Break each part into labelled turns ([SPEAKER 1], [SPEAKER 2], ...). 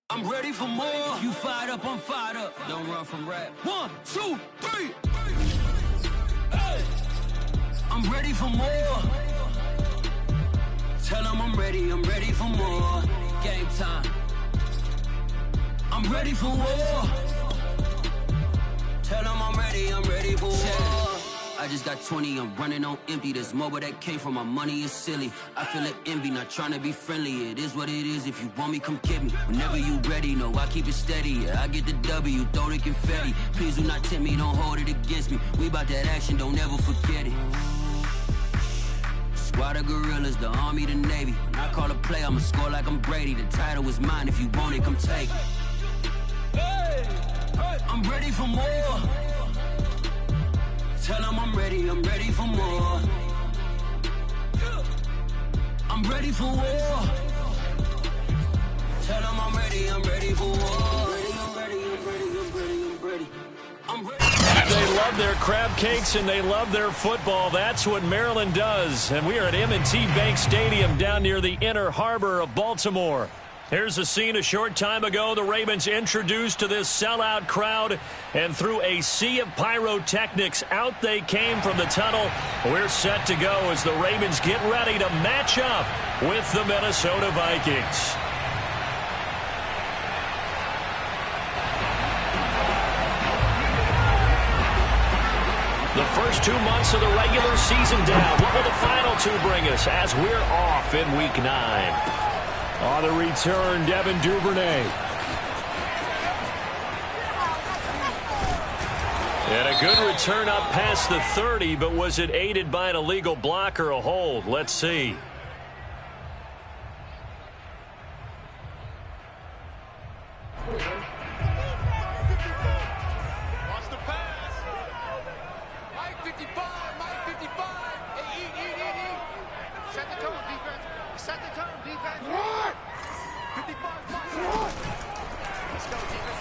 [SPEAKER 1] I'm ready for more. You fired up, I'm fired up. Don't run from rap. 1, 2, 3. Hey. I'm ready for more. Tell them I'm ready for more. Game time. I'm ready for war. Tell them I'm ready for war. I just got 20, I'm running on empty. There's more where that came from, my money is silly. I feel like envy, not trying to be friendly. It is what it is, if you want me, come get me. Whenever you ready, no, I keep it steady. Yeah, I get the W, throw the confetti. Please do not tempt me, don't hold it against me. We bout that action, don't ever forget it. Squad of gorillas, the army, the navy. When I call a play, I'ma score like I'm Brady. The title is mine, if you want it, come take it. Hey, I'm ready for more. Tell them I'm ready for more. I'm ready for war. Tell them I'm ready for war. I'm ready.
[SPEAKER 2] They love their crab cakes and they love their football. That's what Maryland does. And we are at M&T Bank Stadium down near the Inner Harbor of Baltimore. Here's a scene a short time ago. The Ravens introduced to this sellout crowd, and through a sea of pyrotechnics, out they came from the tunnel. We're set to go as the Ravens get ready to match up with the Minnesota Vikings. The first 2 months of the regular season down. What will the final 2 bring us as we're off in Week 9? On the return, Devin Duvernay. And a good return up past the 30, but was it aided by an illegal block or a hold? Let's see.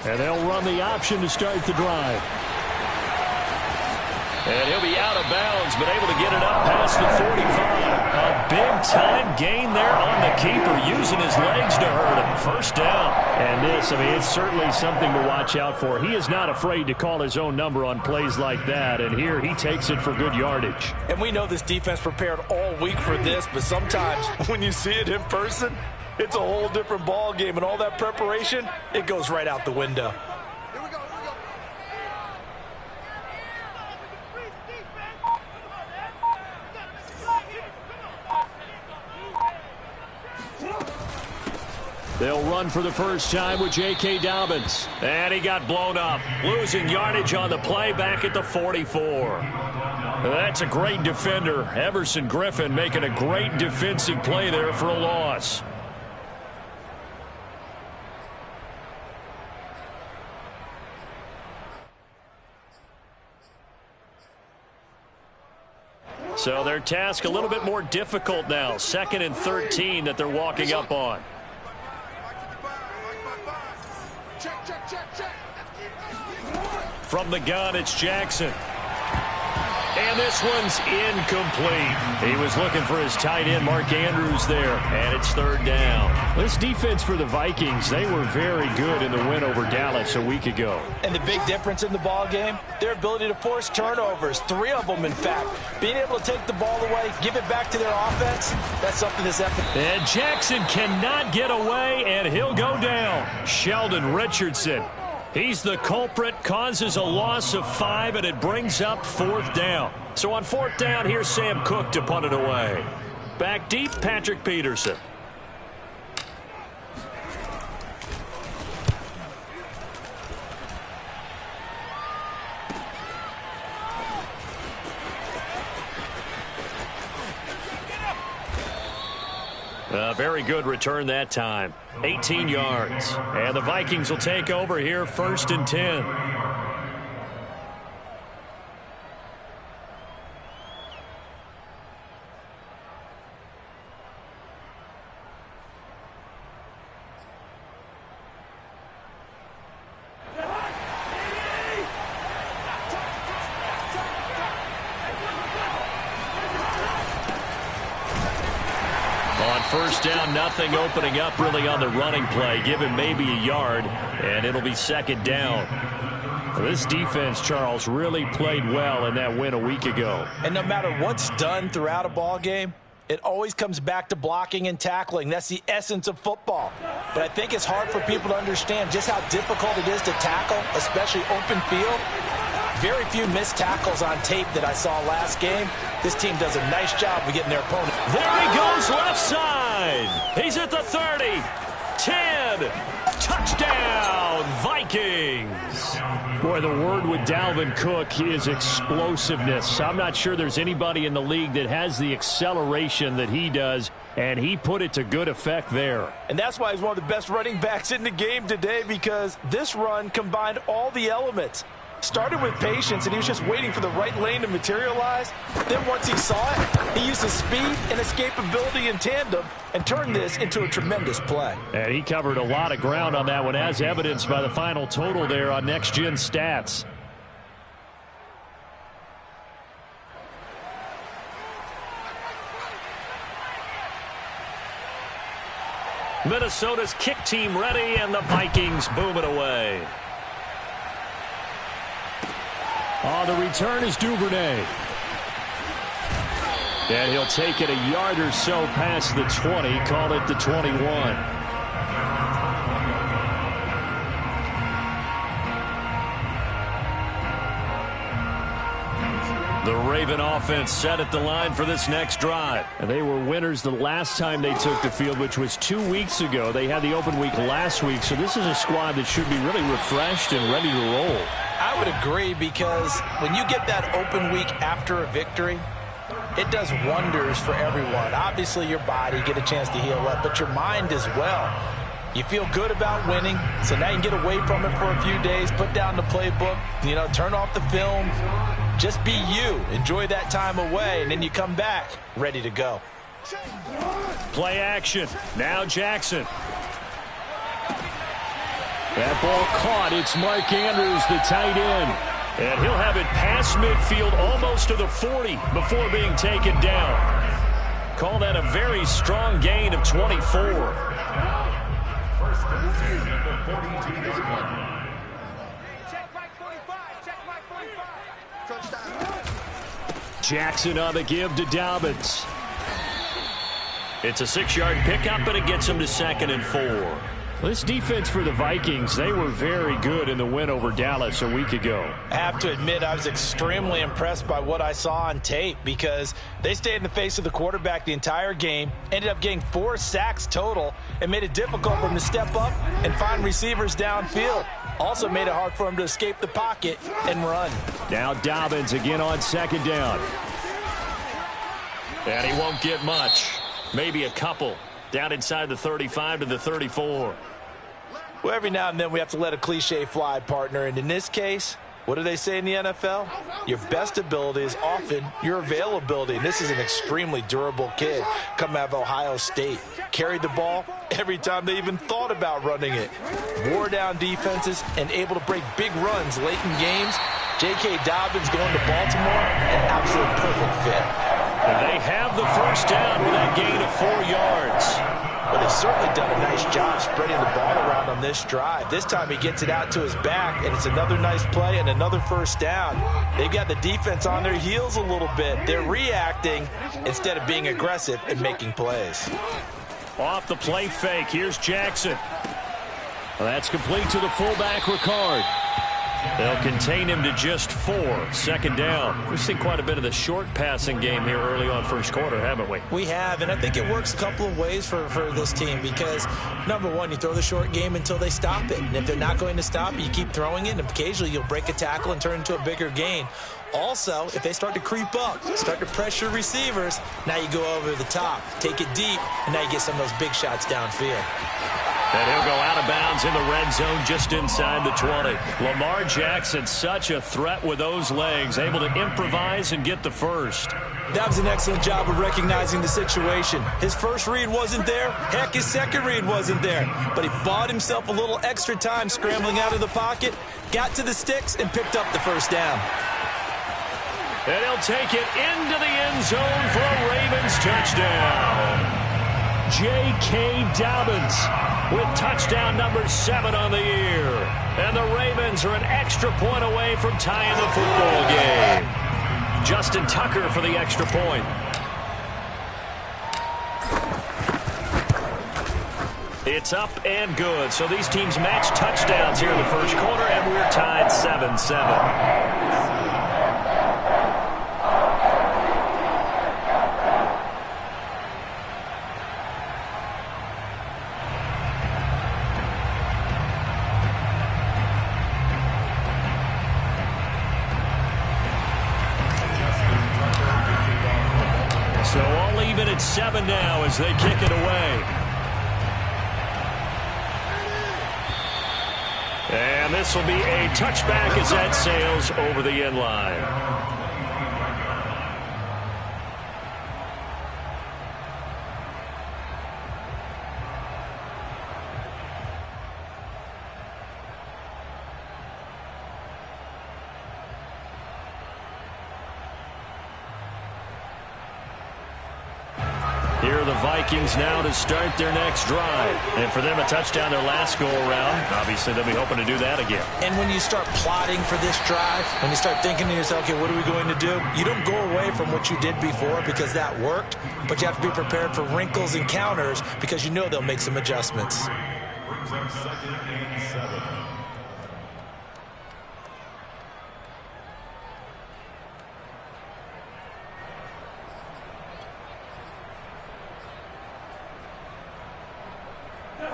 [SPEAKER 2] And they'll run the option to start the drive. And he'll be out of bounds, but able to get it up past the 45. A big-time gain there on the keeper, using his legs to hurt him. First down. And this, it's certainly something to watch out for. He is not afraid to call his own number on plays like that, and here he takes it for good yardage.
[SPEAKER 3] And we know this defense prepared all week for this, but sometimes when you see it in person, it's a whole different ball game, and all that preparation, it goes right out the window.
[SPEAKER 2] They'll run for the first time with J.K. Dobbins. And he got blown up, losing yardage on the play back at the 44. That's a great defender. Everson Griffin making a great defensive play there for a loss. So their task a little bit more difficult now. 2nd and 13 that they're walking up on. From the gun, it's Jackson. And this one's incomplete. He was looking for his tight end, Mark Andrews, there. And it's 3rd down. This defense for the Vikings, they were very good in the win over Dallas a week ago.
[SPEAKER 3] And the big difference in the ball game, their ability to force turnovers. 3 of them, in fact. Being able to take the ball away, give it back to their offense, that's something that's epic.
[SPEAKER 2] And Jackson cannot get away, and he'll go down. Sheldon Richardson. He's the culprit, causes a loss of 5, and it brings up 4th down. So on 4th down, here's Sam Cook to punt it away. Back deep, Patrick Peterson. A very good return that time. 18 yards. And the Vikings will take over here, 1st and 10. On first down, nothing opening up really on the running play. Give him maybe a yard, and it'll be second down. This defense, Charles, really played well in that win a week ago.
[SPEAKER 3] And no matter what's done throughout a ball game, it always comes back to blocking and tackling. That's the essence of football. But I think it's hard for people to understand just how difficult it is to tackle, especially open field. Very few missed tackles on tape that I saw last game. This team does a nice job of getting their opponent.
[SPEAKER 2] There he goes, left side. He's at the 30, 10, touchdown, Vikings. Boy, the word with Dalvin Cook is explosiveness. I'm not sure there's anybody in the league that has the acceleration that he does, and he put it to good effect there.
[SPEAKER 3] And that's why he's one of the best running backs in the game today, because this run combined all the elements. Started with patience, and he was just waiting for the right lane to materialize. Then once he saw it, he used his speed and escapability in tandem and turned this into a tremendous play.
[SPEAKER 2] And he covered a lot of ground on that one, as evidenced by the final total there on Next Gen Stats. Minnesota's kick team ready, and the Vikings boom it away. On the return is Duvernay. And he'll take it a yard or so past the 20, call it the 21. The Raven offense set at the line for this next drive. And they were winners the last time they took the field, which was 2 weeks ago. They had the open week last week, so this is a squad that should be really refreshed and ready to roll.
[SPEAKER 3] I would agree, because when you get that open week after a victory, it does wonders for everyone. Obviously, your body, get a chance to heal up, but your mind as well. You feel good about winning, so now you can get away from it for a few days, put down the playbook, turn off the film. Just be you. Enjoy that time away, and then you come back ready to go.
[SPEAKER 2] Play action. Now Jackson. That ball caught. It's Mark Andrews, the tight end. And he'll have it past midfield, almost to the 40, before being taken down. Call that a very strong gain of 24. Jackson on the give to Dobbins. It's a 6-yard pickup, and it gets him to 2nd and 4. This defense for the Vikings, they were very good in the win over Dallas a week ago.
[SPEAKER 3] I have to admit, I was extremely impressed by what I saw on tape, because they stayed in the face of the quarterback the entire game, ended up getting 4 sacks total, and made it difficult for him to step up and find receivers downfield. Also made it hard for him to escape the pocket and run.
[SPEAKER 2] Now Dobbins again on 2nd down. And he won't get much. Maybe a couple. Down inside the 35 to the 34.
[SPEAKER 3] Well, every now and then we have to let a cliche fly, partner. And in this case, what do they say in the NFL? Your best ability is often your availability. And this is an extremely durable kid coming out of Ohio State. Carried the ball every time they even thought about running it. Wore down defenses and able to break big runs late in games. J.K. Dobbins going to Baltimore, an absolute perfect fit.
[SPEAKER 2] And they have the first down with that gain of 4 yards.
[SPEAKER 3] But they've certainly done a nice job spreading the ball around on this drive. This time he gets it out to his back, and it's another nice play and another first down. They've got the defense on their heels a little bit. They're reacting instead of being aggressive and making plays.
[SPEAKER 2] Off the play fake, here's Jackson. Well, that's complete to the fullback, Ricard. They'll contain him to just 4. 2nd down. We've seen quite a bit of the short passing game here early on first quarter, haven't we?
[SPEAKER 4] We have, and I think it works a couple of ways for this team, because, number one, you throw the short game until they stop it. And if they're not going to stop it, you keep throwing it, and occasionally you'll break a tackle and turn it into a bigger gain. Also, if they start to creep up, start to pressure receivers, now you go over the top, take it deep, and now you get some of those big shots downfield.
[SPEAKER 2] And he'll go out of bounds in the red zone just inside the 20. Lamar Jackson, such a threat with those legs, able to improvise and get the first.
[SPEAKER 4] That was an excellent job of recognizing the situation. His first read wasn't there. Heck, his second read wasn't there. But he bought himself a little extra time scrambling out of the pocket, got to the sticks, and picked up the first down.
[SPEAKER 2] And he'll take it into the end zone for a Ravens touchdown. J.K. Dobbins with touchdown number 7 on the year. And the Ravens are an extra point away from tying the football game. Justin Tucker for the extra point. It's up and good. So these teams match touchdowns here in the first quarter, and we're tied 7-7. So all even at 7 now as they kick it away. And this will be a touchback as that sails over the end line. Here are the Vikings now to start their next drive. And for them, a touchdown their last go-around. Obviously, they'll be hoping to do that again.
[SPEAKER 4] And when you start plotting for this drive, when you start thinking to yourself, okay, what are we going to do? You don't go away from what you did before because that worked, but you have to be prepared for wrinkles and counters because you know they'll make some adjustments.
[SPEAKER 5] Brings up 2nd and 7.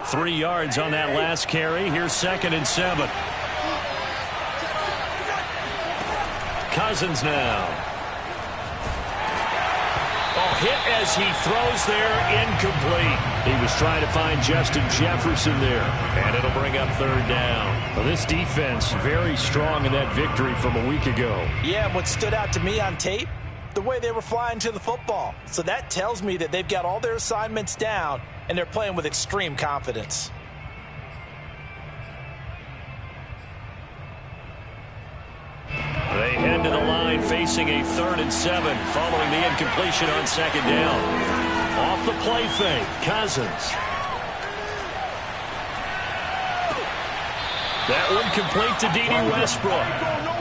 [SPEAKER 2] Three yards on that last carry. Here's 2nd and 7. Cousins now. Oh, hit as he throws there, incomplete. He was trying to find Justin Jefferson there, and it'll bring up 3rd down. Well, this defense very strong in that victory from a week ago.
[SPEAKER 4] Yeah, what stood out to me on tape, the way they were flying to the football. So that tells me that they've got all their assignments down, and they're playing with extreme confidence.
[SPEAKER 2] They head to the line facing a 3rd and 7 following the incompletion on 2nd down. Off the play fake, Cousins. That one complete to D.D. Westbrook.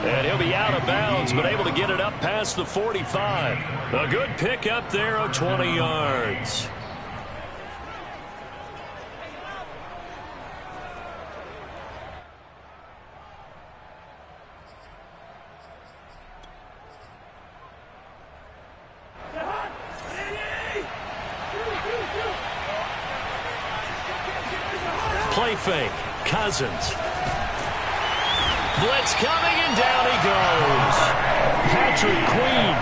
[SPEAKER 2] And he'll be out of bounds, but able to get it up past the 45. A good pickup there of 20 yards. Play fake, Cousins. Blitz coming, and down he goes. Patrick Queen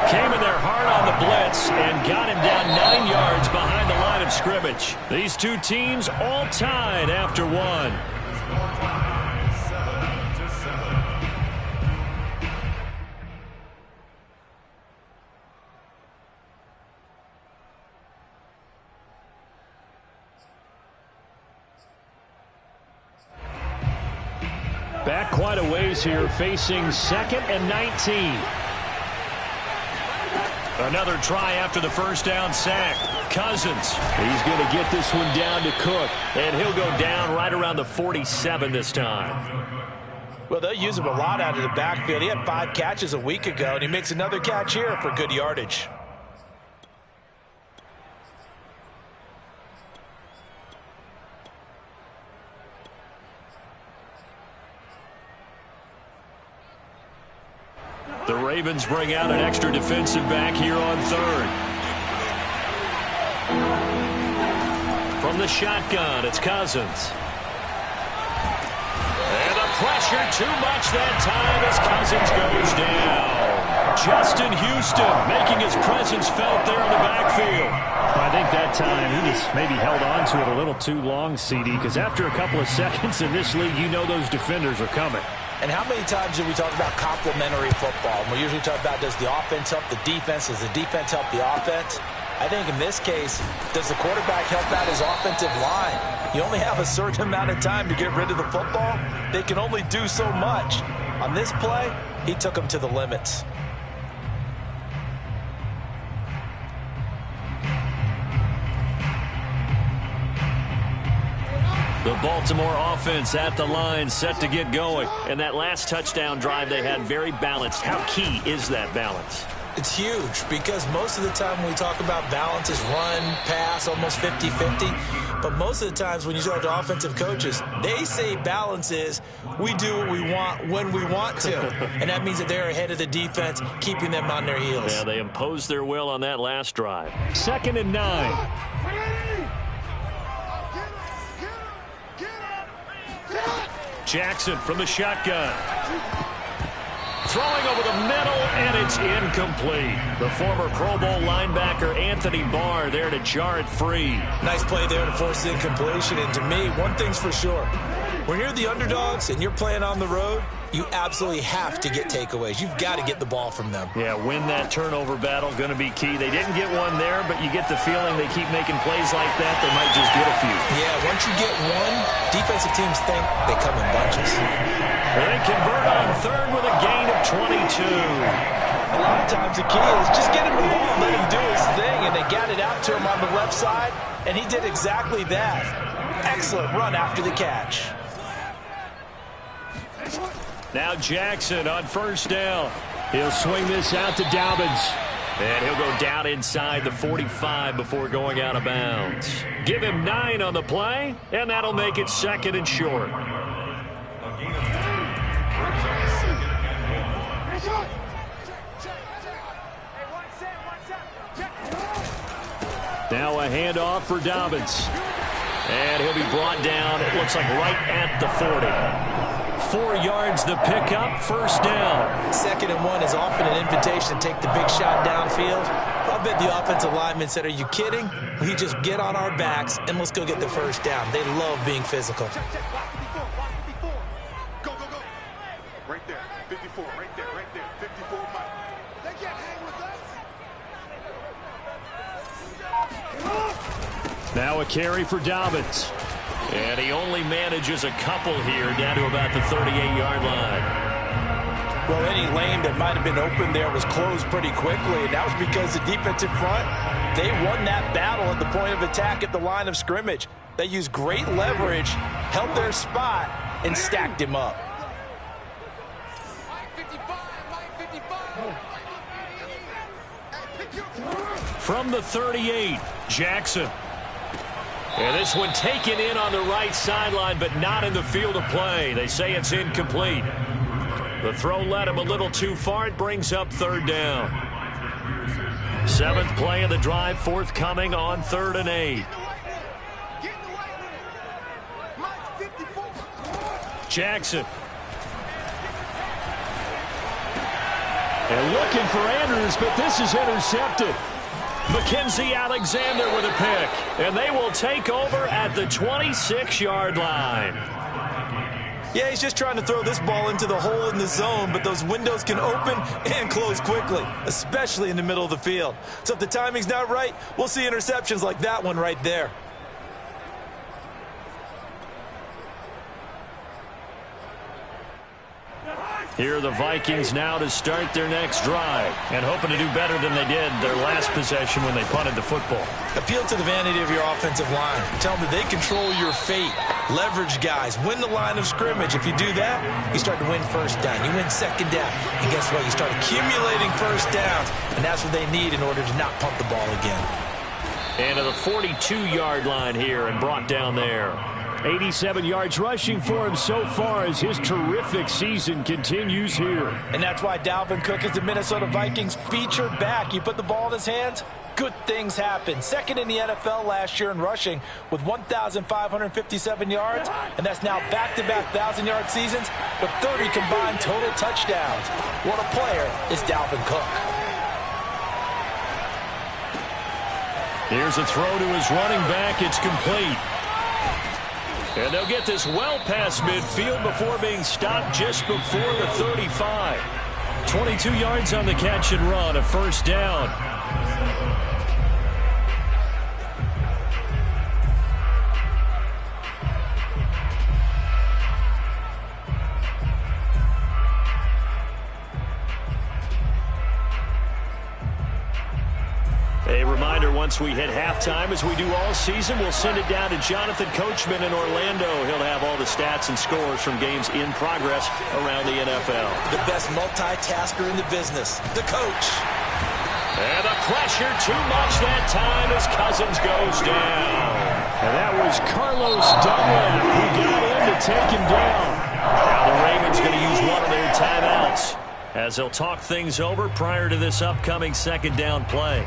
[SPEAKER 2] came in there hard on the blitz and got him down 9 yards behind the line of scrimmage. These two teams all tied after one. Back quite a ways here, facing 2nd and 19. Another try after the first down sack. Cousins. He's going to get this one down to Cook, and he'll go down right around the 47 this time.
[SPEAKER 4] Well, they'll use him a lot out of the backfield. He had 5 catches a week ago, and he makes another catch here for good yardage.
[SPEAKER 2] The Ravens bring out an extra defensive back here on 3rd. From the shotgun, it's Cousins. And the pressure too much that time as Cousins goes down. Justin Houston making his presence felt there in the backfield.
[SPEAKER 6] I think that time he just maybe held on to it a little too long, CD, because after a couple of seconds in this league, you know those defenders are coming.
[SPEAKER 4] And how many times do we talk about complementary football? And we usually talk about, does the offense help the defense? Does the defense help the offense? I think in this case, does the quarterback help out his offensive line? You only have a certain amount of time to get rid of the football. They can only do so much. On this play, he took them to the limits.
[SPEAKER 2] The Baltimore offense at the line, set to get going. And that last touchdown drive they had very balanced. How key is that balance?
[SPEAKER 4] It's huge because most of the time when we talk about balance is run, pass, almost 50-50. But most of the times when you talk to offensive coaches, they say balance is we do what we want when we want to. And that means that they're ahead of the defense, keeping them on their heels.
[SPEAKER 2] Yeah, they imposed their will on that last drive. 2nd and 9. Jackson from the shotgun. Throwing over the middle, and it's incomplete. The former Pro Bowl linebacker Anthony Barr there to jar it free.
[SPEAKER 4] Nice play there to force the incompletion. And to me, one thing's for sure. When you're the underdogs and you're playing on the road, you absolutely have to get takeaways. You've got to get the ball from them.
[SPEAKER 2] Yeah, win that turnover battle, going to be key. They didn't get one there, but you get the feeling they keep making plays like that, they might just get a few.
[SPEAKER 4] Yeah, once you get one, defensive teams think they come in bunches.
[SPEAKER 2] They convert on 3rd with a gain of 22.
[SPEAKER 3] A lot of times the key is just get him the ball and let him do his thing, and they got it out to him on the left side, and he did exactly that. Excellent run after the catch.
[SPEAKER 2] Now Jackson on 1st down. He'll swing this out to Dobbins. And he'll go down inside the 45 before going out of bounds. Give him 9 on the play, and that'll make it 2nd and short. Now a handoff for Dobbins. And he'll be brought down, it looks like right at the 40. 4 yards the pickup, 1st down.
[SPEAKER 4] 2nd and 1 is often an invitation to take the big shot downfield. I bet the offensive lineman said, are you kidding? We just get on our backs and let's go get the 1st down. They love being physical.
[SPEAKER 5] Go, go, go. Right there, 54, right there, 54, Mike. They can't hang with us.
[SPEAKER 2] Now a carry for Dobbins. And he only manages a couple here down to about the 38-yard line.
[SPEAKER 3] Well, any lane that might have been open there was closed pretty quickly, and that was because the defensive front, they won that battle at the point of attack at the line of scrimmage. They used great leverage, held their spot, and stacked him up.
[SPEAKER 2] From the 38, Jackson. And this one taken in on the right sideline, but not in the field of play. They say it's incomplete. The throw led him a little too far. It brings up 3rd down. 7th play of the drive, forthcoming on 3rd and 8. Jackson. And looking for Andrews, but this is intercepted. Mackenzie Alexander with a pick, and they will take over at the 26-yard line.
[SPEAKER 4] Yeah, he's just trying to throw this ball into the hole in the zone, but those windows can open and close quickly, especially in the middle of the field. So if the timing's not right, we'll see interceptions like that one right there.
[SPEAKER 2] Here are the Vikings now to start their next drive and hoping to do better than they did their last possession when they punted the football.
[SPEAKER 4] Appeal to the vanity of your offensive line. Tell them that they control your fate. Leverage guys. Win the line of scrimmage. If you do that, you start to win 1st down. You win 2nd down. And guess what? You start accumulating 1st downs. And that's what they need in order to not pump the ball again.
[SPEAKER 2] And to the 42-yard line here and brought down there. 87 yards rushing for him so far as his terrific season continues here.
[SPEAKER 3] And that's why Dalvin Cook is the Minnesota Vikings featured back. You put the ball in his hands, good things happen. 2nd in the NFL last year in rushing with 1,557 yards, and that's now back-to-back 1,000-yard seasons with 30 combined total touchdowns. What a player is Dalvin Cook.
[SPEAKER 2] Here's a throw to his running back. It's complete. And they'll get this well past midfield before being stopped just before the 35. 22 yards on the catch and run, a 1st down. A reminder, once we hit halftime, as we do all season, we'll send it down to Jonathan Coachman in Orlando. He'll have all the stats and scores from games in progress around the NFL.
[SPEAKER 4] The best multitasker in the business, the coach.
[SPEAKER 2] And the pressure too much that time as Cousins goes down.
[SPEAKER 6] And that was Carlos Dunlap who got in to take him down.
[SPEAKER 2] Now the Ravens going to use one of their timeouts as they'll talk things over prior to this upcoming second down play.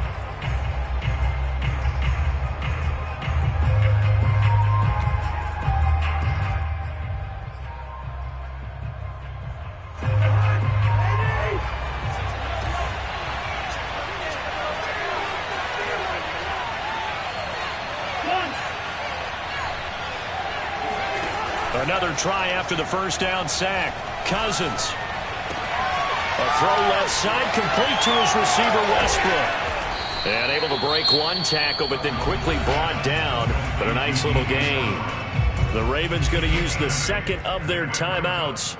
[SPEAKER 2] Another try after the first down sack. Cousins. A throw left side, complete to his receiver, Westbrook. And able to break one tackle, but then quickly brought down. But a nice little gain. The Ravens going to use the second of their timeouts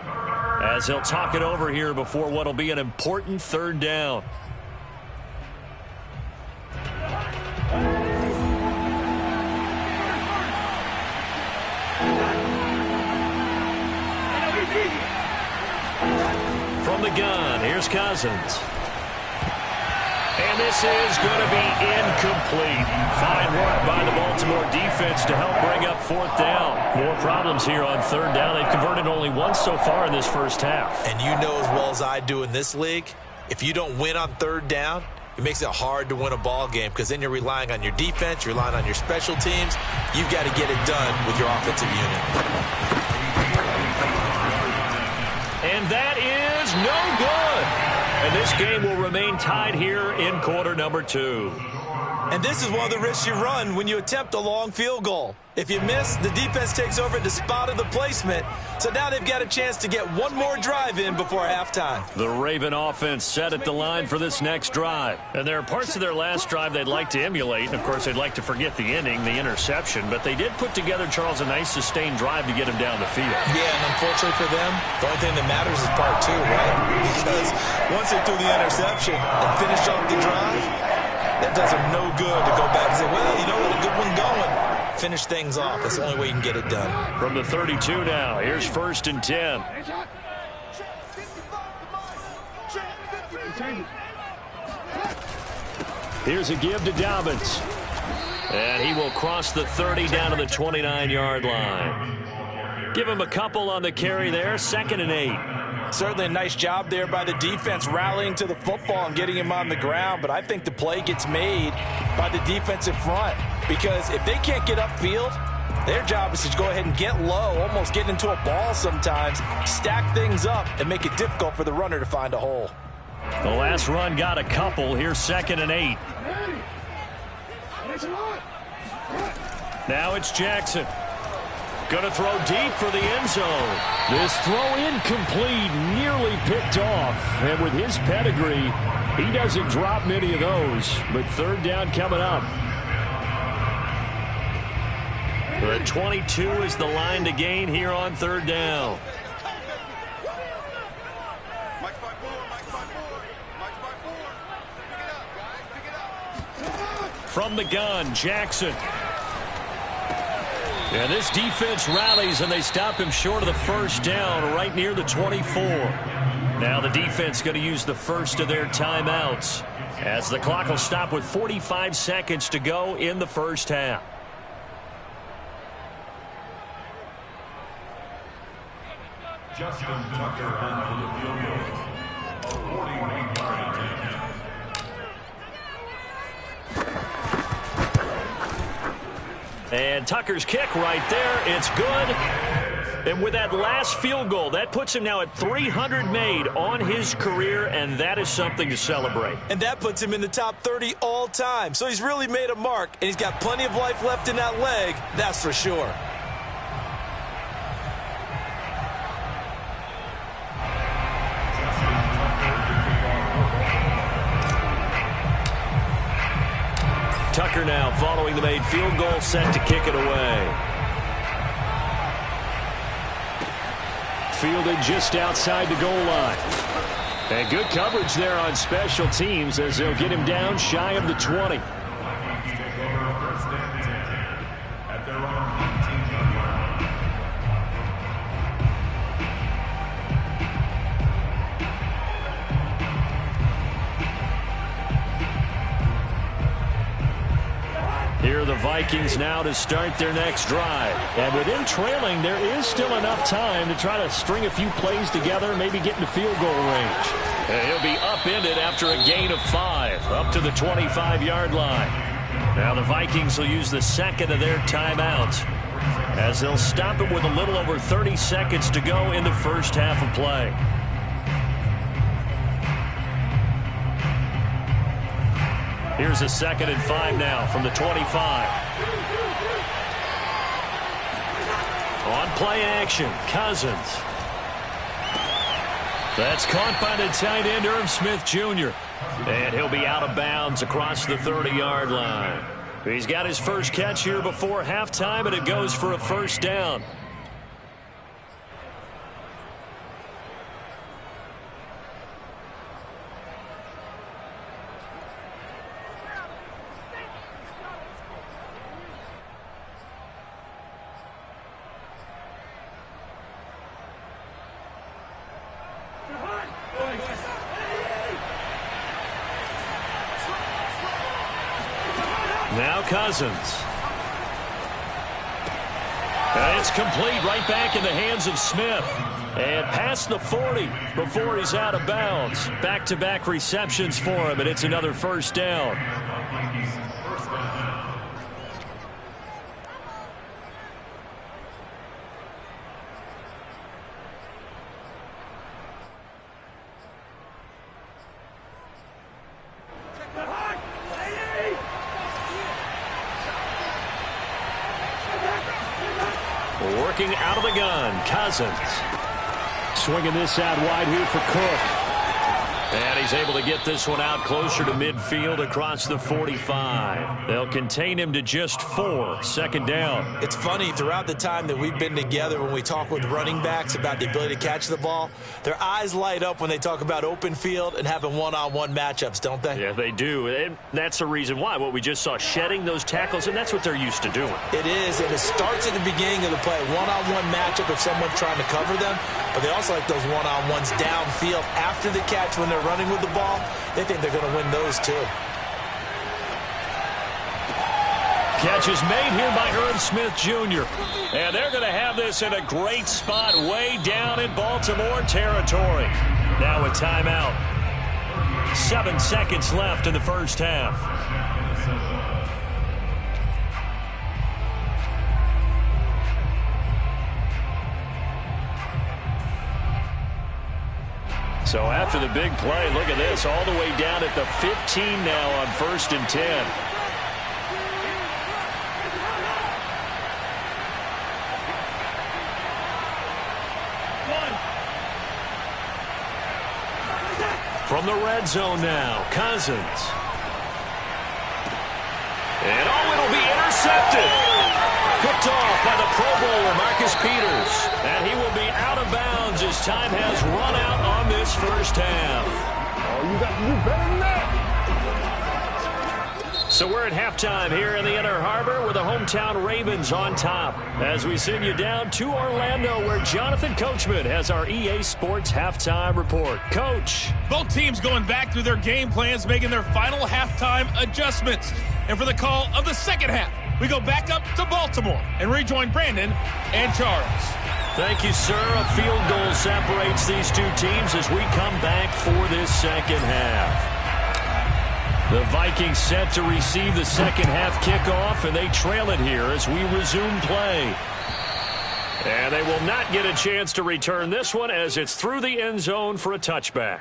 [SPEAKER 2] as they'll talk it over here before what will be an important third down. From the gun, here's Cousins. And this is going to be incomplete. Fine work by the Baltimore defense to help bring up fourth down. More problems here on third down. They've converted only once so far in this first half.
[SPEAKER 4] And you know as well as I do in this league, if you don't win on third down, it makes it hard to win a ball game because then you're relying on your defense, you're relying on your special teams. You've got to get it done with your offensive unit.
[SPEAKER 2] And that is no good. And this game will remain tied here in quarter number 2.
[SPEAKER 4] And this is one of the risks you run when you attempt a long field goal. If you miss, the defense takes over at the spot of the placement. So now they've got a chance to get one more drive in before halftime.
[SPEAKER 2] The Raven offense set at the line for this next drive. And there are parts of their last drive they'd like to emulate. And, of course, they'd like to forget the inning, the interception. But they did put together, Charles, a nice sustained drive to get him down the field.
[SPEAKER 4] Yeah, and unfortunately for them, the only thing that matters is part 2, right? Because once they threw the interception and finished off the drive, that does them no good to go back and say, well, you know what, a good one going. Finish things off. That's the only way you can get it done.
[SPEAKER 2] From the 32 now, here's 1st and 10. Here's a give to Dobbins. And he will cross the 30 down to the 29-yard line. Give him a couple on the carry there, 2nd and 8.
[SPEAKER 4] Certainly a nice job there by the defense rallying to the football and getting him on the ground, but I think the play gets made by the defensive front because if they can't get upfield, their job is to go ahead and get low, almost get into a ball sometimes, stack things up, and make it difficult for the runner to find a hole.
[SPEAKER 2] The last run got a couple. Here's 2nd and 8. Now it's Jackson. Going to throw deep for the end zone.
[SPEAKER 6] This throw incomplete, nearly picked off. And with his pedigree, he doesn't drop many of those. But third down coming up.
[SPEAKER 2] The 22 is the line to gain here on third down. From the gun, Jackson. And this defense rallies, and they stop him short of the first down right near the 24. Now the defense going to use the first of their timeouts as the clock will stop with 45 seconds to go in the first half.
[SPEAKER 5] Justin Tucker on for the field goal. 41-yard attempt.
[SPEAKER 2] And Tucker's kick right there. It's good. And with that last field goal, that puts him now at 300 made on his career, and that is something to celebrate.
[SPEAKER 4] And that puts him in the top 30 all time. So he's really made a mark, and he's got plenty of life left in that leg, that's for sure.
[SPEAKER 2] Tucker now following the made field goal, set to kick it away.
[SPEAKER 6] Fielded just outside the goal line. And good coverage there on special teams as they'll get him down shy of the 20.
[SPEAKER 5] Vikings take over first and 10 at their own 18-yard line.
[SPEAKER 6] Here are the Vikings now to start their next drive. And with him trailing, there is still enough time to try to string a few plays together, maybe get into field goal range. And he'll be upended after a gain of 5, up to the 25-yard line. Now the Vikings will use the second of their timeouts as they'll stop it with a little over 30 seconds to go in the first half of play. Here's a 2nd and 5 now from the 25. On play action, Cousins. That's caught by the tight end, Irv Smith Jr. And he'll be out of bounds across the 30-yard line. He's got his first catch here before halftime, and it goes for a first down. Now Cousins. It's complete right back in the hands of Smith. And past the 40 before he's out of bounds. Back-to-back receptions for him, and it's another first down. Working out of the gun, Cousins. Swinging this out wide here for Cook. And he's able to get this one out closer to midfield across the 45. They'll contain him to just 4, second down.
[SPEAKER 4] It's funny, throughout the time that we've been together, when we talk with running backs about the ability to catch the ball, their eyes light up when they talk about open field and having one-on-one matchups, don't they?
[SPEAKER 6] Yeah, they do. And that's the reason why. What we just saw, shedding those tackles, and that's what they're used to doing.
[SPEAKER 4] It is, and it starts at the beginning of the play. One-on-one matchup if someone's trying to cover them, but they also like those one-on-ones downfield after the catch when they're running with the ball. They think they're going to win those too.
[SPEAKER 6] Catch is made here by Irv Smith Jr. And they're going to have this in a great spot way down in Baltimore territory. Now a timeout. 7 seconds left in the first half. So after the big play, look at this, all the way down at the 15 now on 1st and 10. From the red zone now, Cousins. And it'll be intercepted. Picked off by the Pro Bowler, Marcus Peters. And he will be out of bounds as time has run out on this first half.
[SPEAKER 7] Oh, you got to do better than that.
[SPEAKER 6] So we're at halftime here in the Inner Harbor with the hometown Ravens on top. As we send you down to Orlando where Jonathan Coachman has our EA Sports halftime report. Coach.
[SPEAKER 8] Both teams going back through their game plans, making their final halftime adjustments. And for the call of the second half, we go back up to Baltimore and rejoin Brandon and Charles.
[SPEAKER 6] Thank you, sir. A field goal separates these two teams as we come back for this second half. The Vikings set to receive the second half kickoff, and they trail it here as we resume play. And they will not get a chance to return this one as it's through the end zone for a touchback.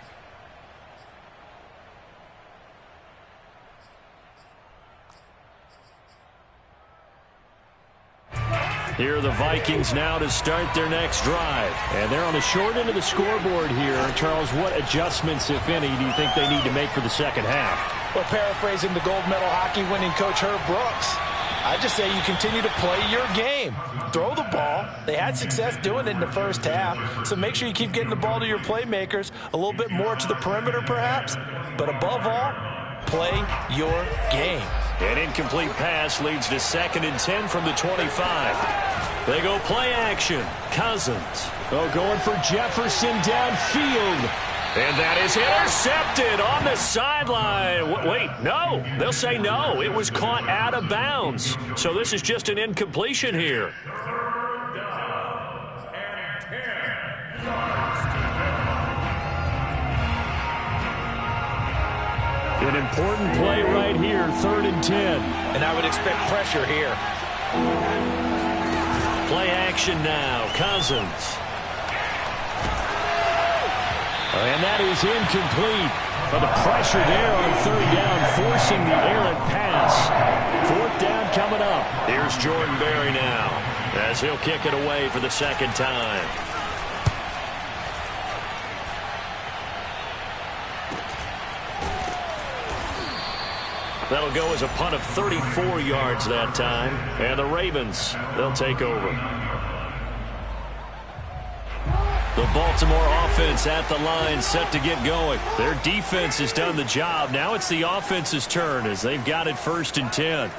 [SPEAKER 6] Here are the Vikings now to start their next drive. And they're on the short end of the scoreboard here. Charles, what adjustments, if any, do you think they need to make for the second half?
[SPEAKER 4] Well, paraphrasing the gold medal hockey winning coach Herb Brooks, I just say you continue to play your game. Throw the ball. They had success doing it in the first half, so make sure you keep getting the ball to your playmakers, a little bit more to the perimeter perhaps, but above all, play your game.
[SPEAKER 2] An incomplete pass leads to 2nd and 10 from the 25. They go play action. Cousins.
[SPEAKER 6] Going for Jefferson downfield.
[SPEAKER 2] And that is intercepted on the sideline. Wait, no. They'll say no. It was caught out of bounds. So this is just an incompletion here.
[SPEAKER 6] An important play right here, 3rd and 10.
[SPEAKER 4] And I would expect pressure here.
[SPEAKER 2] Play action now. Cousins.
[SPEAKER 6] And that is incomplete. But the pressure there on 3rd down, forcing the errant pass. 4th down coming up.
[SPEAKER 2] Here's Jordan Berry now, as he'll kick it away for the 2nd time. That'll go as a punt of 34 yards that time. And the Ravens, they'll take over. The Baltimore offense at the line, set to get going. Their defense has done the job. Now it's the offense's turn as they've got it 1st and 10.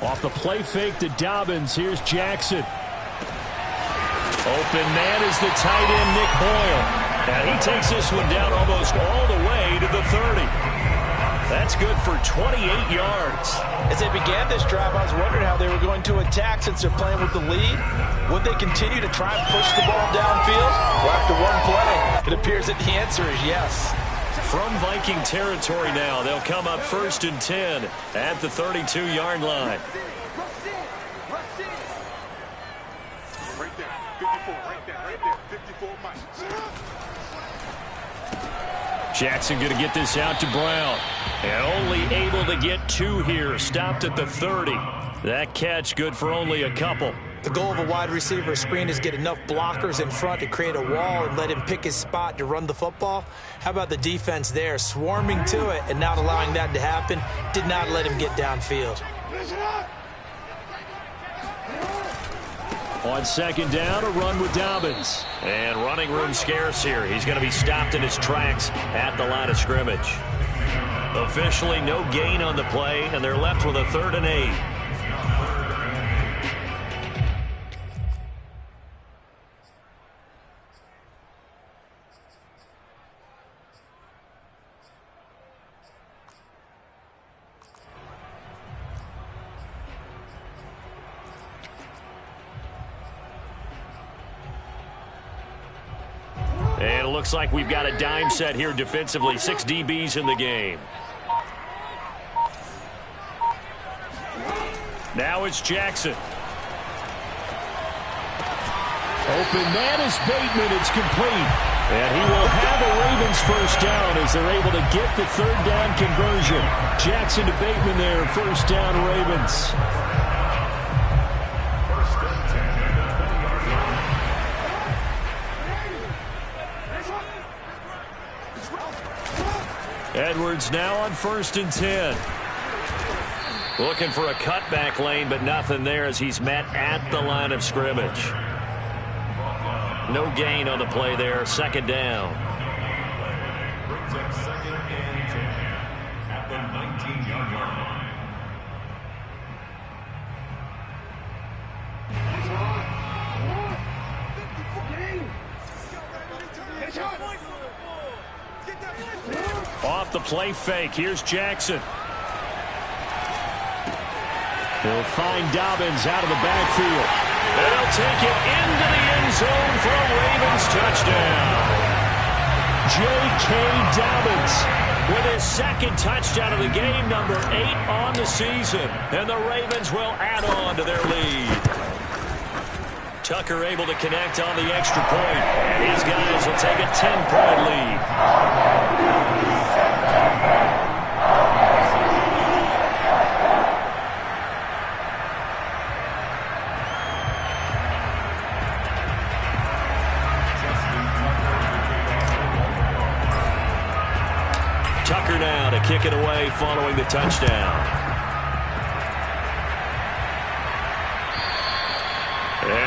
[SPEAKER 6] Off the play fake to Dobbins. Here's Jackson.
[SPEAKER 2] Open man is the tight end, Nick Boyle. And he takes this one down almost all the way to the 30. That's good for 28 yards.
[SPEAKER 4] As they began this drive, I was wondering how they were going to attack since they're playing with the lead. Would they continue to try and push the ball downfield? Well, after one play, it appears that the answer is yes.
[SPEAKER 2] From Viking territory now, they'll come up 1st and 10 at the 32-yard line.
[SPEAKER 7] Right there, 54, right there, 54 miles.
[SPEAKER 2] Jackson going to get this out to Brown. And only able to get 2 here. Stopped at the 30. That catch good for only a couple.
[SPEAKER 4] The goal of a wide receiver screen is get enough blockers in front to create a wall and let him pick his spot to run the football. How about the defense there, swarming to it and not allowing that to happen? Did not let him get downfield.
[SPEAKER 6] On 2nd down, a run with Dobbins.
[SPEAKER 2] And running room scarce here. He's going to be stopped in his tracks at the line of scrimmage. Officially no gain on the play, and they're left with a 3rd and 8. And it looks like we've got a dime set here defensively. 6 DBs in the game. Now it's Jackson.
[SPEAKER 6] Open man is Bateman. It's complete. And he will have a Ravens 1st down as they're able to get the 3rd down conversion. Jackson to Bateman there. 1st down Ravens.
[SPEAKER 2] Edwards now on 1st and 10. Looking for a cutback lane, but nothing there as he's met at the line of scrimmage. No gain on the play there. 2nd down.
[SPEAKER 5] Brings up 2nd and 10 at the 19-yard line.
[SPEAKER 2] Off the play fake. Here's Jackson.
[SPEAKER 6] He'll find Dobbins out of the backfield.
[SPEAKER 2] And he'll take it into the end zone for a Ravens touchdown.
[SPEAKER 6] J.K. Dobbins
[SPEAKER 2] with his 2nd touchdown of the game, number 8 on the season. And the Ravens will add on to their lead. Tucker able to connect on the extra point. And his guys will take a 10-point lead. Tucker now to kick it away following the touchdown.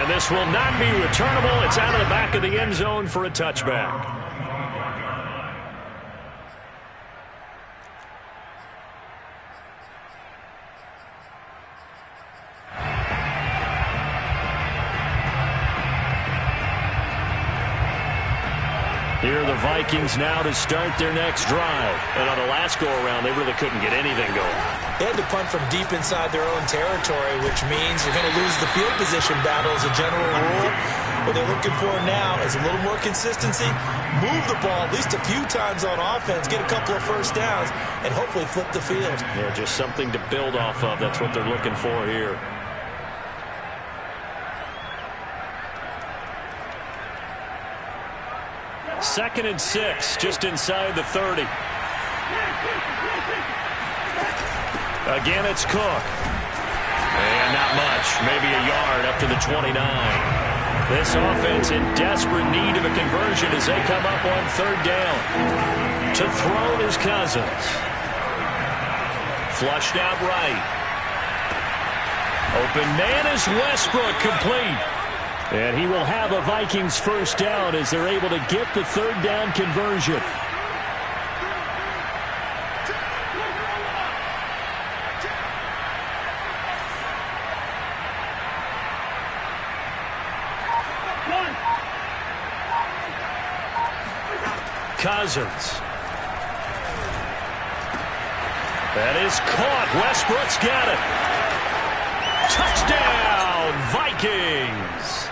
[SPEAKER 2] And this will not be returnable. It's out of the back of the end zone for a touchback. Here are the Vikings now to start their next drive. And on the last go-around, they really couldn't get anything going.
[SPEAKER 4] They had to punt from deep inside their own territory, which means you're going to lose the field position battle as a general rule. What they're looking for now is a little more consistency, move the ball at least a few times on offense, get a couple of first downs, and hopefully flip the field.
[SPEAKER 2] Yeah, just something to build off of. That's what they're looking for here. Second and 6, just inside the 30. Again, it's Cook. And not much, maybe a yard up to the 29. This offense in desperate need of a conversion as they come up on third down. To throw is Cousins. Flushed out right. Open man is Westbrook, complete. And he will have a Vikings first down as they're able to get the third down conversion. Cousins. That is caught. Westbrook's got it. Touchdown, Vikings.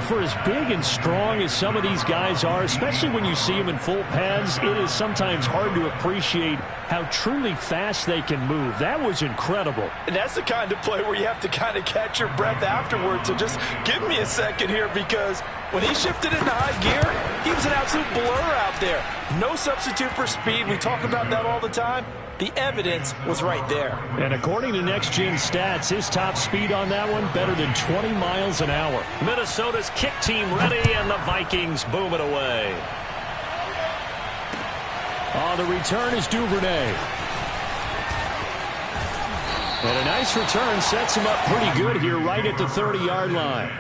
[SPEAKER 2] For as big and strong as some of these guys are, especially when you see them in full pads, it is sometimes hard to appreciate how truly fast they can move. That was incredible.
[SPEAKER 3] And that's the kind of play where you have to kind of catch your breath afterwards. So just give me a second here, because when he shifted into high gear, he was an absolute blur out there. No substitute for speed. We talk about that all the time. The evidence was right there.
[SPEAKER 2] And according to Next Gen Stats, his top speed on that one, better than 20 miles an hour. Minnesota's kick team ready, and the Vikings boom it away. On the return is Duvernay. And a nice return sets him up pretty good here right at the 30-yard line.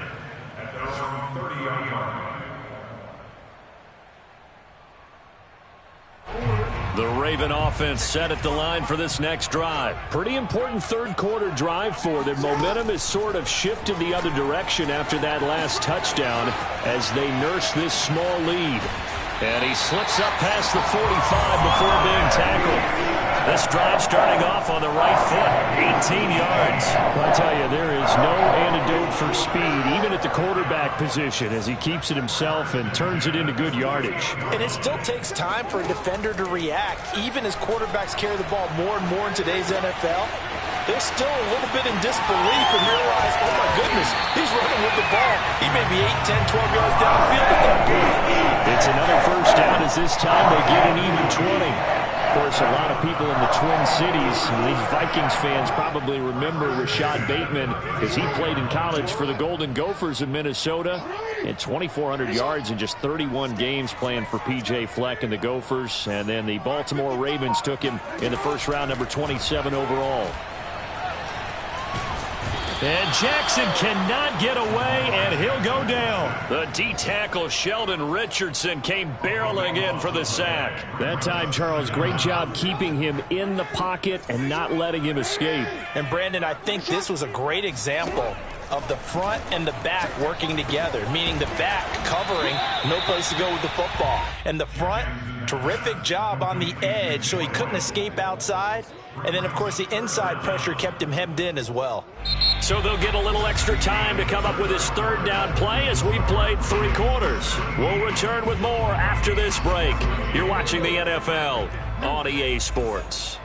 [SPEAKER 2] The Raven offense set at the line for this next drive. Pretty important third quarter drive for them. Momentum has sort of shifted the other direction after that last touchdown as they nurse this small lead. And he slips up past the 45 before being tackled. This drive starting off on the right foot, 18 yards. Well, I tell you, there is no antidote for speed, even at the quarterback position, as he keeps it himself and turns it into good yardage.
[SPEAKER 4] And it still takes time for a defender to react, even as quarterbacks carry the ball more and more in today's NFL. They're still a little bit in disbelief and realize, oh my goodness, he's running with the ball. He may be 8, 10, 12 yards downfield at that point.
[SPEAKER 2] It's another first down as this time they get an even 20. Of course, a lot of people in the Twin Cities, and these Vikings fans probably remember Rashad Bateman as he played in college for the Golden Gophers of Minnesota. And 2,400 yards in just 31 games playing for P.J. Fleck and the Gophers. And then the Baltimore Ravens took him in the first round, number 27 overall. And Jackson cannot get away, and he'll go down. The D-tackle Sheldon Richardson came barreling in for the sack. That time, Charles, great job keeping him in the pocket and not letting him escape.
[SPEAKER 4] And, Brandon, I think this was a great example of the front and the back working together, meaning the back covering, no place to go with the football. And the front, terrific job on the edge so he couldn't escape outside. And then, of course, the inside pressure kept him hemmed in as well.
[SPEAKER 2] So they'll get a little extra time to come up with his third down play as we played 3 quarters. We'll return with more after this break. You're watching the NFL on EA Sports.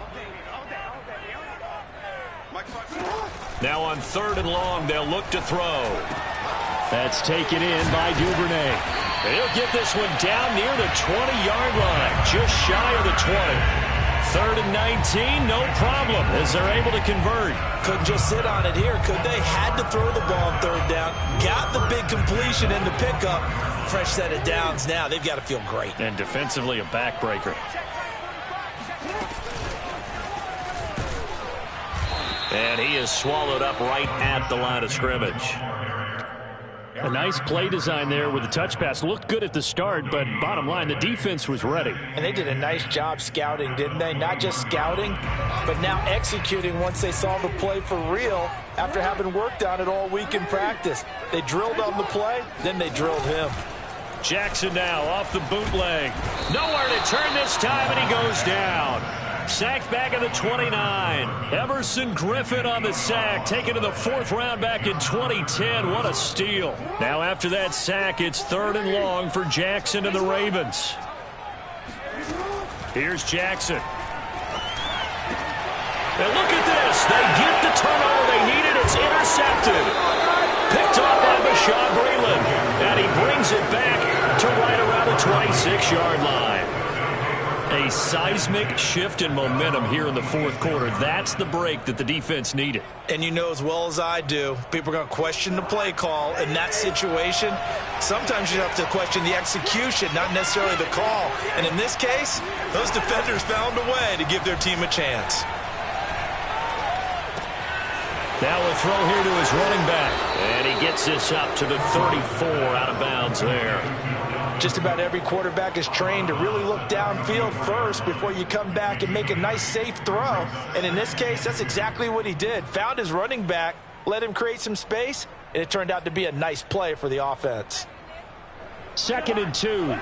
[SPEAKER 2] Now on 3rd and long, they'll look to throw. That's taken in by Duvernay. He'll get this one down near the 20-yard line, just shy of the 20. 3rd and 19, no problem, as they're able to convert.
[SPEAKER 4] Couldn't just sit on it here, could they? Had to throw the ball on 3rd down. Got the big completion in the pickup. Fresh set of downs now. They've got to feel great.
[SPEAKER 2] And defensively, a backbreaker. And he is swallowed up right at the line of scrimmage.
[SPEAKER 6] A nice play design there with the touch pass. Looked good at the start, but bottom line, the defense was ready.
[SPEAKER 4] And they did a nice job scouting, didn't they? Not just scouting, but now executing once they saw the play for real after having worked on it all week in practice. They drilled on the play, then they drilled him.
[SPEAKER 2] Jackson now off the bootleg. Nowhere to turn this time, and he goes down. Sacked back at the 29. Everson Griffin on the sack, taken to the 4th round back in 2010. What a steal. Now after that sack, it's 3rd and long for Jackson and the Ravens. Here's Jackson. And look at this. They get the turnover they needed. It's intercepted. Picked off by Bashaud Breeland. And he brings it back to right around the 26-yard line. A seismic shift in momentum here in the 4th quarter. That's the break that the defense needed.
[SPEAKER 4] And you know as well as I do, people are going to question the play call in that situation. Sometimes you have to question the execution, not necessarily the call. And in this case, those defenders found a way to give their team a chance.
[SPEAKER 2] Now a throw here to his running back. And he gets this up to the 34, out of bounds there.
[SPEAKER 4] Just about every quarterback is trained to really look downfield first before you come back and make a nice, safe throw. And in this case, that's exactly what he did. Found his running back, let him create some space, and it turned out to be a nice play for the offense.
[SPEAKER 6] 2nd and 2.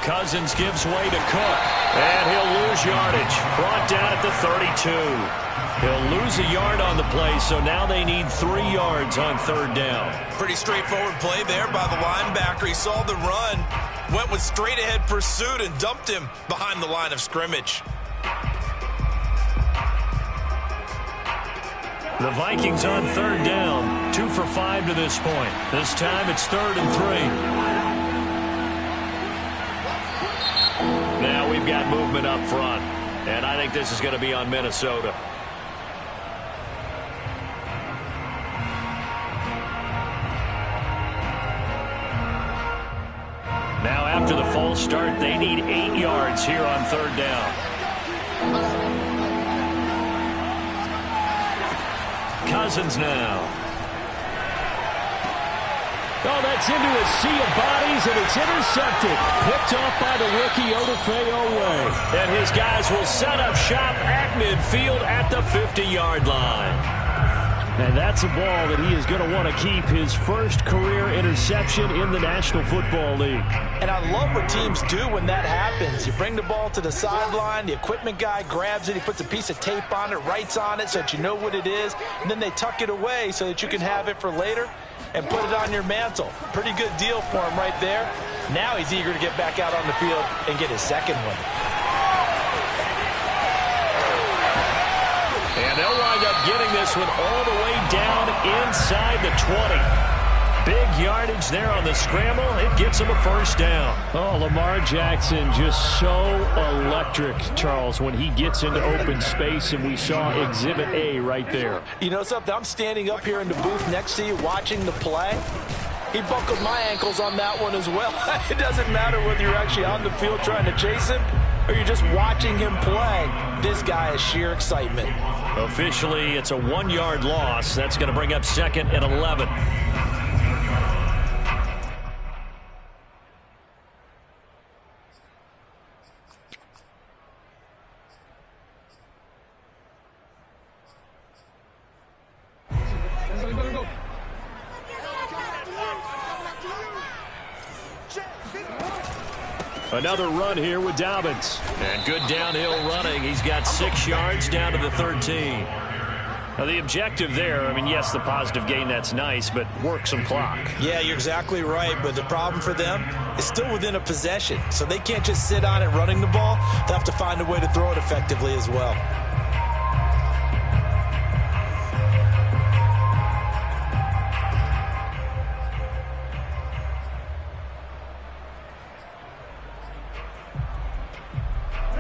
[SPEAKER 2] Cousins gives way to Cook. And he'll lose yardage. Brought down at the 32. He'll lose a yard on the play, so now they need 3 yards on 3rd down.
[SPEAKER 4] Pretty straightforward play there by the linebacker. He saw the run, went with straight-ahead pursuit, and dumped him behind the line of scrimmage.
[SPEAKER 2] The Vikings on 3rd down. 2 for 5 to this point. This time it's 3rd and 3. Now we've got movement up front, and I think this is going to be on Minnesota. Now after the false start, they need 8 yards here on 3rd down. Cousins now.
[SPEAKER 6] Oh, that's into a sea of bodies, and it's intercepted. Picked off by the rookie Odafe Oweh.
[SPEAKER 2] And his guys will set up shop at midfield at the 50-yard line.
[SPEAKER 6] And that's a ball that he is going to want to keep, his first career interception in the National Football League.
[SPEAKER 4] And I love what teams do when that happens. You bring the ball to the sideline, the equipment guy grabs it, he puts a piece of tape on it, writes on it so that you know what it is, and then they tuck it away so that you can have it for later and put it on your mantle. Pretty good deal for him right there. Now he's eager to get back out on the field and get his second one.
[SPEAKER 2] And they'll wind up getting this one all the way down inside the 20. Big yardage there on the scramble. It gets him a 1st down.
[SPEAKER 6] Oh, Lamar Jackson just so electric, Charles, when he gets into open space, and we saw Exhibit A right there.
[SPEAKER 4] You know something? I'm standing up here in the booth next to you watching the play. He buckled my ankles on that one as well. It doesn't matter whether you're actually on the field trying to chase him or you're just watching him play. This guy is sheer excitement.
[SPEAKER 2] Officially, it's a 1-yard loss. That's going to bring up 2nd and 11. Another run here with Dobbins. And good downhill running. He's got 6 yards down to the 13. Now, the objective there, I mean, yes, the positive gain, that's nice, but work some clock.
[SPEAKER 4] Yeah, you're exactly right, but the problem for them is still within a possession. So they can't just sit on it running the ball. They have to find a way to throw it effectively as well.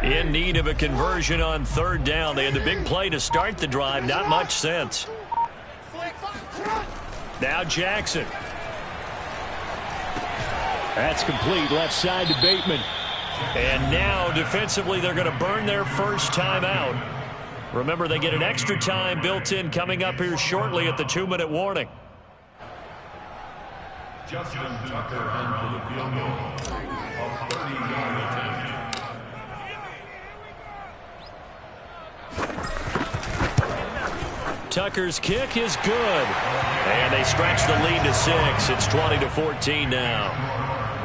[SPEAKER 2] In need of a conversion on 3rd down. They had the big play to start the drive. Not much sense. Now Jackson.
[SPEAKER 6] That's complete. Left side to Bateman.
[SPEAKER 2] And now defensively they're going to burn their first time out. Remember, they get an extra time built in coming up here shortly at the 2-minute warning.
[SPEAKER 5] Justin Tucker in for the field goal. A 30-yard attempt.
[SPEAKER 2] Tucker's kick is good. And they stretch the lead to 6. It's 20-14 now.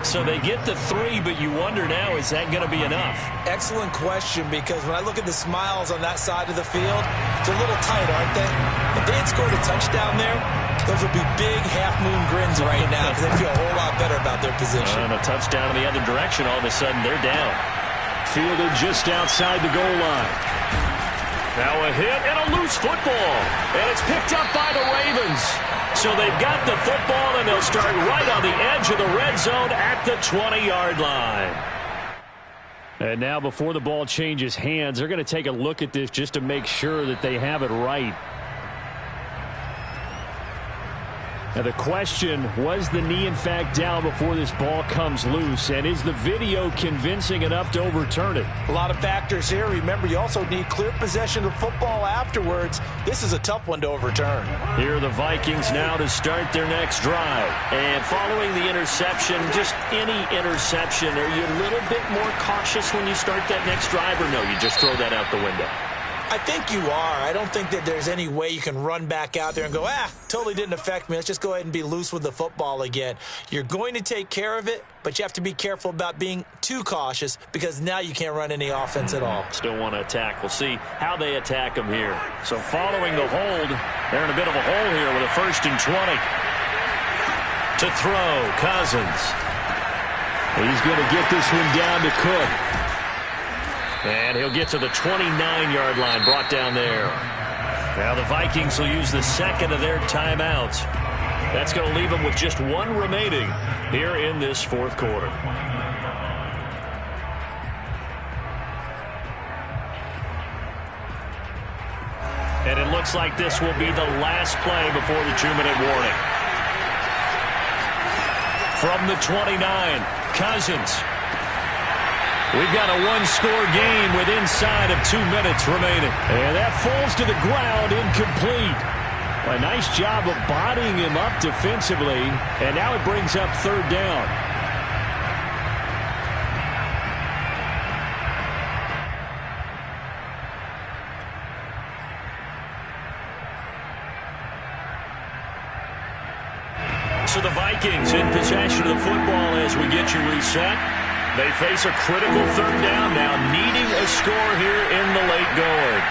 [SPEAKER 2] So they get the 3, but you wonder now, is that going to be enough?
[SPEAKER 4] Excellent question, because when I look at the smiles on that side of the field, it's a little tight, aren't they? If they had scored a touchdown there, those would be big half-moon grins right now, because they feel a whole lot better about their position.
[SPEAKER 2] And a touchdown in the other direction, all of a sudden they're down.
[SPEAKER 6] Fielded just outside the goal line.
[SPEAKER 2] Now a hit and a loose football. And it's picked up by the Ravens. So they've got the football, and they'll start right on the edge of the red zone at the 20-yard line.
[SPEAKER 6] And now before the ball changes hands, they're going to take a look at this just to make sure that they have it right. Now the question, was the knee in fact down before this ball comes loose? And is the video convincing enough to overturn it?
[SPEAKER 4] A lot of factors here. Remember, you also need clear possession of football afterwards. This is a tough one to overturn.
[SPEAKER 2] Here are the Vikings now to start their next drive. And following the interception, just any interception, are you a little bit more cautious when you start that next drive, or no, you just throw that out the window?
[SPEAKER 4] I think you are. I don't think that there's any way you can run back out there and go, totally didn't affect me. Let's just go ahead and be loose with the football again. You're going to take care of it, but you have to be careful about being too cautious, because now you can't run any offense at all.
[SPEAKER 2] Still want to attack. We'll see how they attack them here. So following the hold, they're in a bit of a hole here with a 1st and 20. To throw, Cousins.
[SPEAKER 6] He's going to get this one down to Cook.
[SPEAKER 2] And he'll get to the 29-yard line, brought down there. Now the Vikings will use the second of their timeouts. That's going to leave them with just 1 remaining here in this 4th quarter. And it looks like this will be the last play before the 2-minute warning. From the 29, Cousins. We've got a 1-score game with inside of 2 minutes remaining. And that falls to the ground, incomplete. A nice job of bodying him up defensively. And now it brings up 3rd down. So the Vikings in possession of the football as we get you reset. They face a critical 3rd down now, needing a score here in the late going.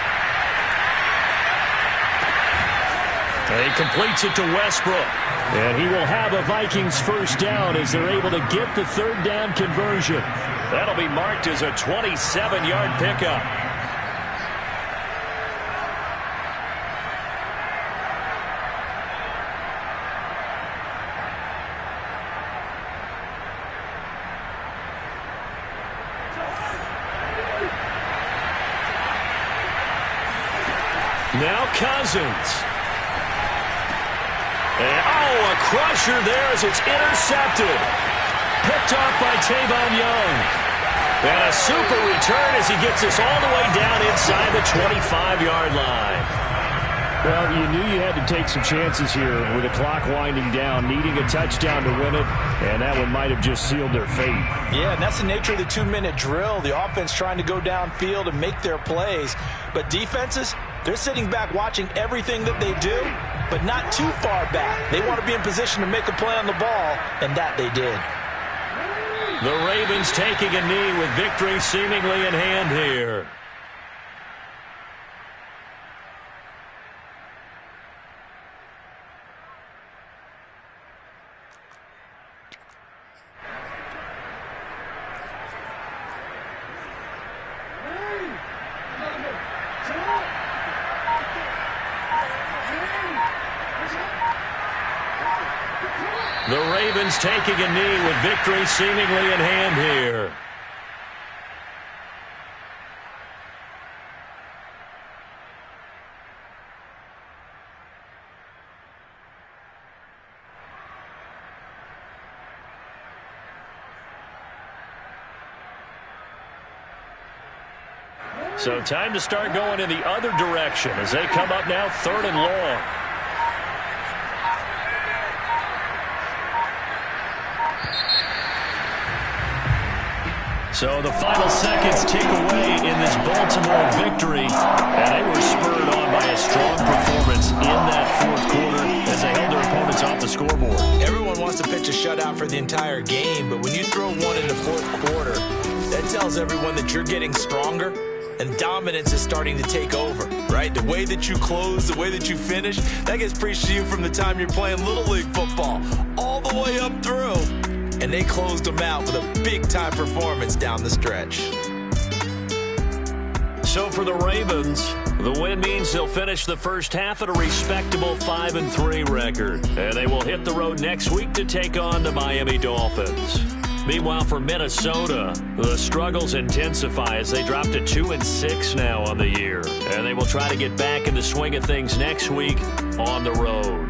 [SPEAKER 2] And he completes it to Westbrook.
[SPEAKER 6] And he will have a Vikings 1st down as they're able to get the 3rd down conversion.
[SPEAKER 2] That'll be marked as a 27-yard pickup. Now Cousins. And, a crusher there as it's intercepted. Picked off by Tavon Young. And a super return as he gets this all the way down inside the 25-yard line.
[SPEAKER 6] Well, you knew you had to take some chances here with the clock winding down, needing a touchdown to win it, and that one might have just sealed their fate.
[SPEAKER 4] Yeah, and that's the nature of the 2-minute drill. The offense trying to go downfield and make their plays. But defenses, they're sitting back watching everything that they do, but not too far back. They want to be in position to make a play on the ball, and that they did.
[SPEAKER 2] The Ravens taking a knee with victory seemingly in hand here. The Ravens taking a knee with victory seemingly in hand here. So time to start going in the other direction as they come up now 3rd and long. So the final seconds tick away in this Baltimore victory. And they were spurred on by a strong performance in that 4th quarter as they held their opponents off the scoreboard.
[SPEAKER 4] Everyone wants to pitch a shutout for the entire game, but when you throw one in the 4th quarter, that tells everyone that you're getting stronger and dominance is starting to take over, right? The way that you close, the way that you finish, that gets preached to you from the time you're playing Little League football all the way up through. And they closed them out with a big-time performance down the stretch.
[SPEAKER 2] So for the Ravens, the win means they'll finish the first half at a respectable 5-3 record. And they will hit the road next week to take on the Miami Dolphins. Meanwhile, for Minnesota, the struggles intensify as they drop to 2-6 now on the year. And they will try to get back in the swing of things next week on the road.